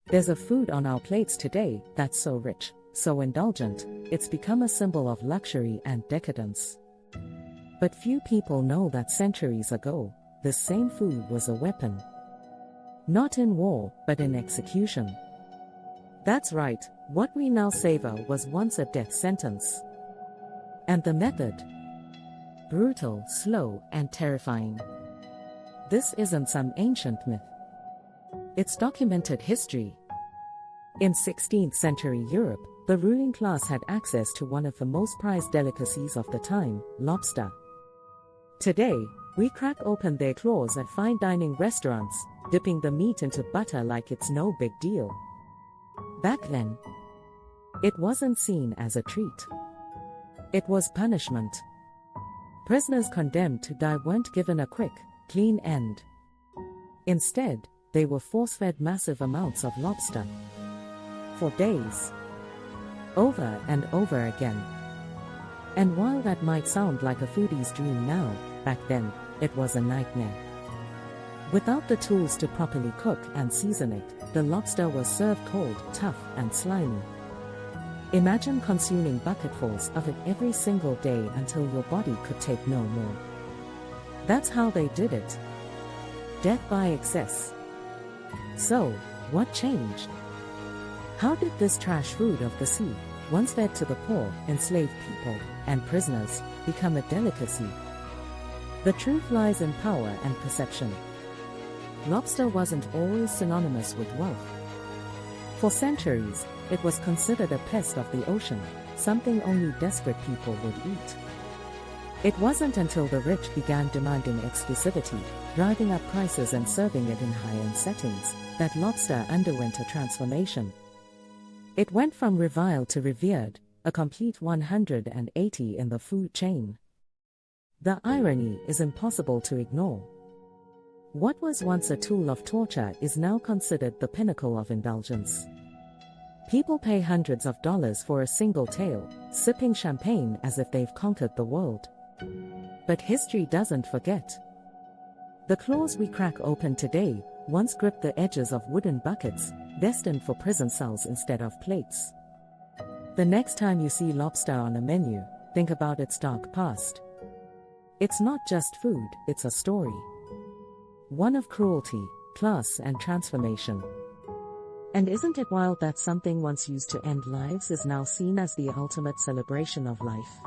There's a food on our plates today that's so rich, so indulgent, it's become a symbol of luxury and decadence. But few people know that centuries ago, this same food was a weapon. Not in war, but in execution. That's right, what we now savor was once a death sentence. And the method? Brutal, slow, and terrifying. This isn't some ancient myth. It's documented history. In 16th century Europe, the ruling class had access to one of the most prized delicacies of the time, lobster. Today, we crack open their claws at fine dining restaurants, dipping the meat into butter like it's no big deal. Back then, it wasn't seen as a treat. It was punishment. Prisoners condemned to die weren't given a quick, clean end. Instead, they were force-fed massive amounts of lobster. For days. Over and over again. And while that might sound like a foodie's dream now, back then, it was a nightmare. Without the tools to properly cook and season it, the lobster was served cold, tough, and slimy. Imagine consuming bucketfuls of it every single day until your body could take no more. That's how they did it. Death by excess. So, what changed? How did this trash food of the sea, once fed to the poor, enslaved people, and prisoners, become a delicacy? The truth lies in power and perception. Lobster wasn't always synonymous with wealth. For centuries, it was considered a pest of the ocean, something only desperate people would eat. It wasn't until the rich began demanding exclusivity, driving up prices and serving it in high-end settings, that lobster underwent a transformation. It went from reviled to revered, a complete 180 in the food chain. The irony is impossible to ignore. What was once a tool of torture is now considered the pinnacle of indulgence. People pay hundreds of dollars for a single tail, sipping champagne as if they've conquered the world. But history doesn't forget. The claws we crack open today once gripped the edges of wooden buckets, destined for prison cells instead of plates. The next time you see lobster on a menu, think about its dark past. It's not just food, it's a story. One of cruelty, class, and transformation. And isn't it wild that something once used to end lives is now seen as the ultimate celebration of life?